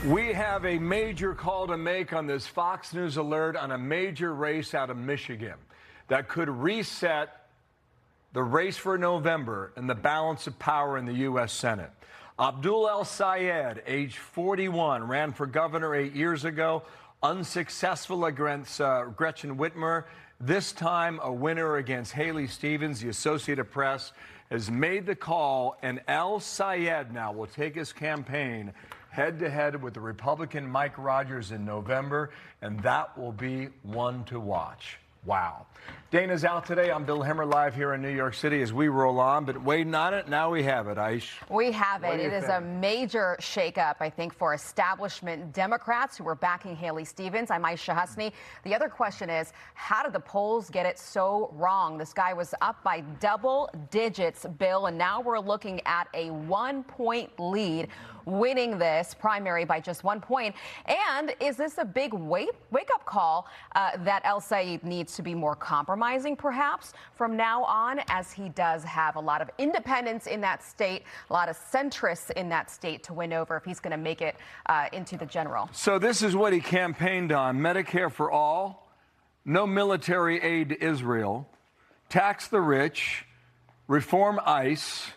We have a major call to make on this Fox News alert on a major race out of Michigan that could reset the race for November and the balance of power in the U.S. Senate. Abdul El-Sayed, age 41, ran for governor 8 years ago, unsuccessful against Gretchen Whitmer. This time, a winner against Haley Stevens. The Associated Press has made the call, and El-Sayed now will take his campaign head-to-head with the Republican Mike Rogers in November, and that will be one to watch. Wow. Dana's out today. I'm Bill Hemmer, live here in New York City as we roll on, but waiting on it, now we have it, Aish. We have it. It is a major shakeup, I think, for establishment Democrats who were backing Haley Stevens. I'm Aisha Husney. The other question is, how did the polls get it so wrong? This guy was up by double digits, Bill, and now we're looking at a 1-point lead, winning this primary by just 1 point. And is this a big wake-up call that El-Sayed needs to be more compromising, perhaps, from now on, as he does have a lot of independents in that state, a lot of centrists in that state to win over if he's going to make it into the general? So this is what he campaigned on: Medicare for all, no military aid to Israel, tax the rich, reform ICE,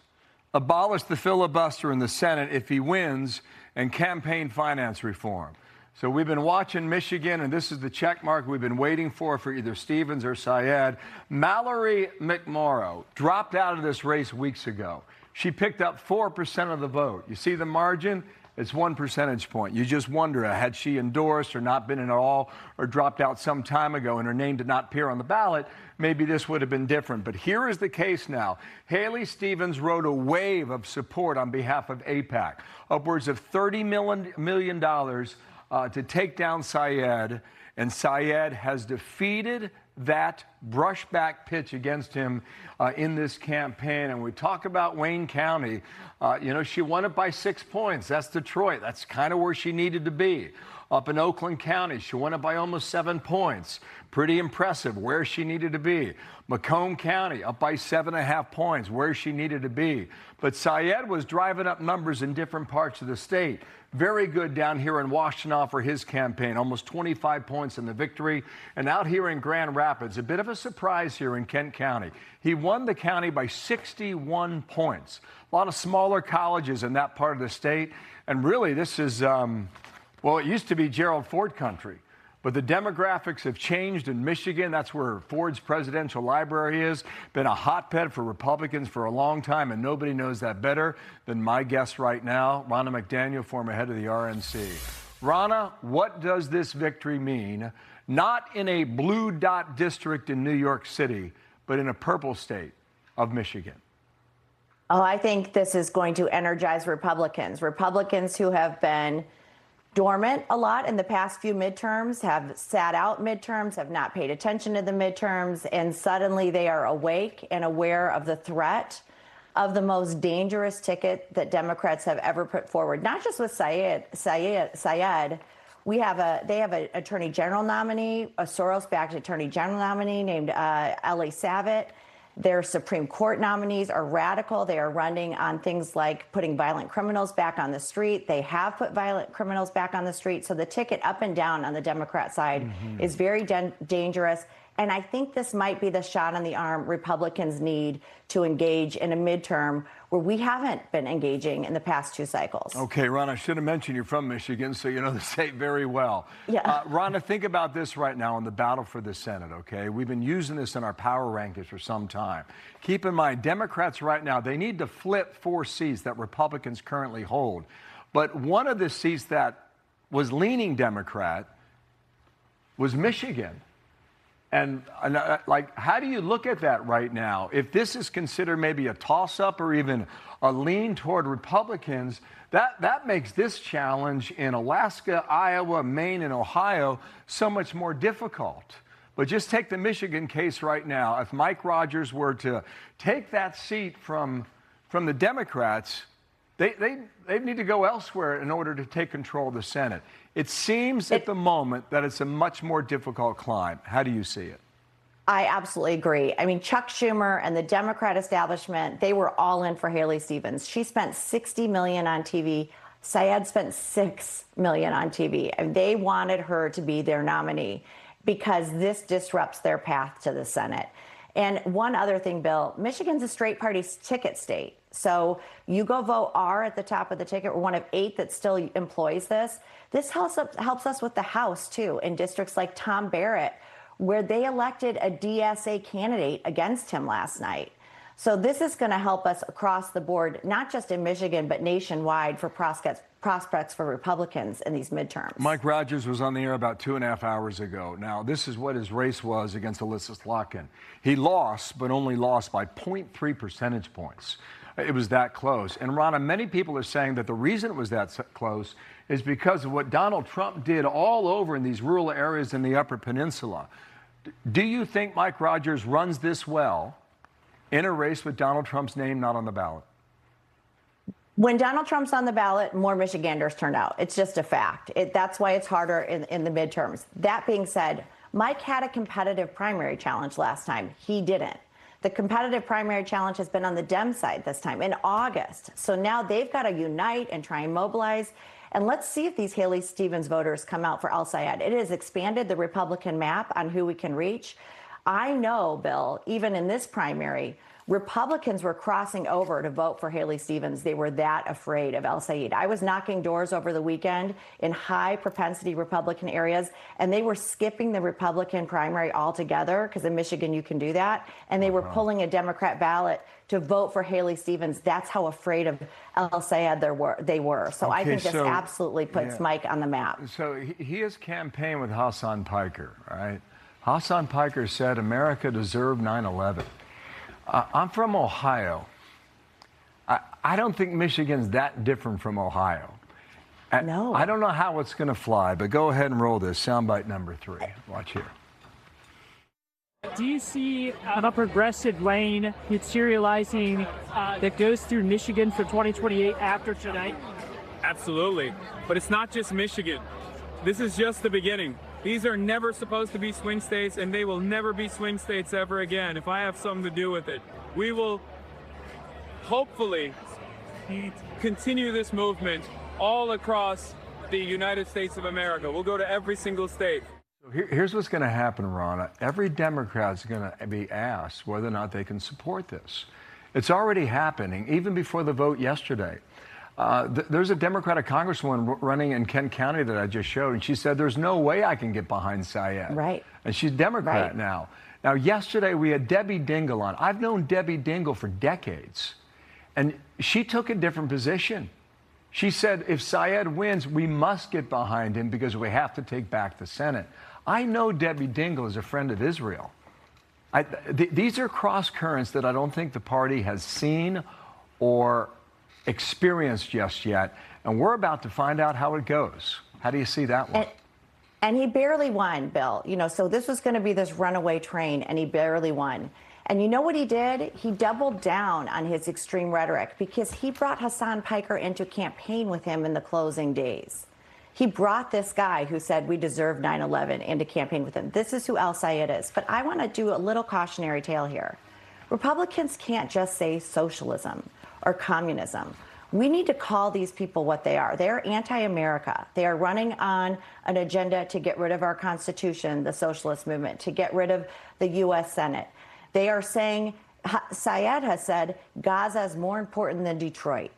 abolish the filibuster in the Senate if he wins, and campaign finance reform. So we've been watching Michigan, and this is the check mark we've been waiting for either Stevens or Sayed. Mallory McMorrow dropped out of this race weeks ago. She picked up 4% of the vote. You see the margin? It's 1 percentage point. You just wonder, had she endorsed or not been in at all, or dropped out some time ago and her name did not appear on the ballot, maybe this would have been different. But here is the case now. Haley Stevens rode a wave of support on behalf of AIPAC, upwards of $30 million to take down Sayed, and Sayed has defeated that brushback pitch against him in this campaign. And we talk about Wayne County. She won it by 6 points. That's Detroit. That's kind of where she needed to be. Up in Oakland County, she won it by almost 7 points. Pretty impressive where she needed to be. Macomb County, up by 7.5 points, where she needed to be. But Sayed was driving up numbers in different parts of the state. Very good down here in Washtenaw for his campaign, almost 25 points in the victory. And out here in Grand Rapids, a bit of a surprise here in Kent County. He won the county by 61 points. A lot of smaller colleges in that part of the state. And really, this is, well, it used to be Gerald Ford country. But the demographics have changed in Michigan. That's where Ford's presidential library is. Been a hotbed for Republicans for a long time, and nobody knows that better than my guest right now, Ronna McDaniel, former head of the RNC. Ronna, what does this victory mean, not in a blue dot district in New York City, but in a purple state of Michigan? Oh, I think this is going to energize Republicans. Republicans who have been dormant a lot in the past few midterms, have sat out midterms, have not paid attention to the midterms, and suddenly they are awake and aware of the threat of the most dangerous ticket that Democrats have ever put forward. Not just with Sayed. They have an attorney general nominee, a Soros-backed attorney general nominee named Ellie Savitt. Their Supreme Court nominees are radical. They are running on things like putting violent criminals back on the street. They have put violent criminals back on the street. So the ticket up and down on the Democrat side is very dangerous. And I think this might be the shot on the arm Republicans need to engage in a midterm where we haven't been engaging in the past 2 cycles. Okay, Ron, I should have mentioned you're from Michigan, so you know the state very well. Yeah. Ronna, think about this right now in the battle for the Senate, okay? We've been using this in our power rankings for some time. Keep in mind, Democrats right now, they need to flip 4 seats that Republicans currently hold. But one of the seats that was leaning Democrat was Michigan. And like, how do you look at that right now? If this is considered maybe a toss-up or even a lean toward Republicans, that makes this challenge in Alaska, Iowa, Maine, and Ohio so much more difficult. But just take the Michigan case right now. If Mike Rogers were to take that seat from the Democrats, they need to go elsewhere in order to take control of the Senate. It seems at the moment that it's a much more difficult climb. How do you see it? I absolutely agree. I mean, Chuck Schumer and the Democrat establishment, they were all in for Haley Stevens. She spent $60 million on TV Sayed spent $6 million on TV, and they wanted her to be their nominee because this disrupts their path to the Senate. And one other thing, Bill, Michigan's a straight party ticket state. So you go vote R at the top of the ticket. We're one of 8 that still employs this. This helps us with the House, too, in districts like Tom Barrett, where they elected a DSA candidate against him last night. So this is going to help us across the board, not just in Michigan, but nationwide for prospects for Republicans in these midterms. Mike Rogers was on the air about 2.5 hours ago. Now, this is what his race was against Alyssa Slotkin. He lost, but only lost by 0.3 percentage points. It was that close. And Rana, many people are saying that the reason it was that close is because of what Donald Trump did all over in these rural areas in the Upper Peninsula. Do you think Mike Rogers runs this well in a race with Donald Trump's name not on the ballot? When Donald Trump's on the ballot, more Michiganders turn out. It's just a fact. That's why it's harder in the midterms. That being said, Mike had a competitive primary challenge last time. He didn't. The competitive primary challenge has been on the Dem side this time in August. So now they've got to unite and try and mobilize. And let's see if these Haley Stevens voters come out for Sayed. It has expanded the Republican map on who we can reach. I know, Bill, even in this primary, Republicans were crossing over to vote for Haley Stevens. They were that afraid of Sayed. I was knocking doors over the weekend in high propensity Republican areas, and they were skipping the Republican primary altogether, because in Michigan you can do that, and they were pulling a Democrat ballot to vote for Haley Stevens. That's how afraid of Sayed they were. So I think this absolutely puts Mike on the map. So he has campaigned with Hassan Piker, right? Hassan Piker said America deserved 9/11. I'm from Ohio. I don't think Michigan's that different from Ohio. No. I don't know how it's going to fly, but go ahead and roll this. Soundbite number 3. Watch here. Do you see a progressive lane materializing that goes through Michigan for 2028 after tonight? Absolutely. But it's not just Michigan. This is just the beginning. These are never supposed to be swing states, and they will never be swing states ever again if I have something to do with it. We will hopefully continue this movement all across the United States of America. We'll go to every single state. So here's what's going to happen, Rana. Every Democrat's going to be asked whether or not they can support this. It's already happening, even before the vote yesterday. There's a Democratic congresswoman running in Kent County that I just showed, and she said, there's no way I can get behind Sayed. Right. And she's Democrat now. Now, yesterday we had Debbie Dingell on. I've known Debbie Dingell for decades, and she took a different position. She said, if Sayed wins, we must get behind him because we have to take back the Senate. I know Debbie Dingell is a friend of Israel. These are cross currents that I don't think the party has seen or experienced just yet, and we're about to find out how it goes. How do you see that one? And he barely won, Bill. So this was going to be this runaway train, and he barely won. And you know what he did? He doubled down on his extreme rhetoric because he brought Hassan Piker into campaign with him in the closing days. He brought this guy who said we deserve 9/11 into campaign with him. This is who Sayed is. But I want to do a little cautionary tale here. Republicans can't just say socialism or communism. We need to call these people what they are. They're anti-America. They are running on an agenda to get rid of our Constitution, the socialist movement, to get rid of the U.S. Senate. They are saying, Sayed has said, Gaza is more important than Detroit.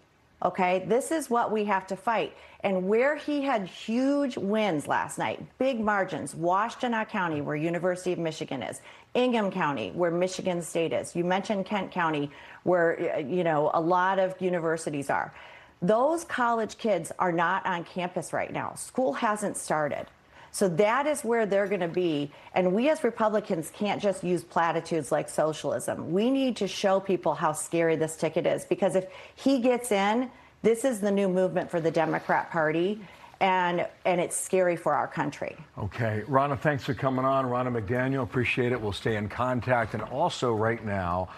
Okay, this is what we have to fight. And where he had huge wins last night, big margins, Washtenaw County, where University of Michigan is, Ingham County, where Michigan State is. You mentioned Kent County, where, a lot of universities are. Those college kids are not on campus right now. School hasn't started. So that is where they're going to be. And we as Republicans can't just use platitudes like socialism. We need to show people how scary this ticket is, because if he gets in, this is the new movement for the Democrat Party, and it's scary for our country. Okay. Rana, thanks for coming on. Rana McDaniel, appreciate it. We'll stay in contact. And also right now,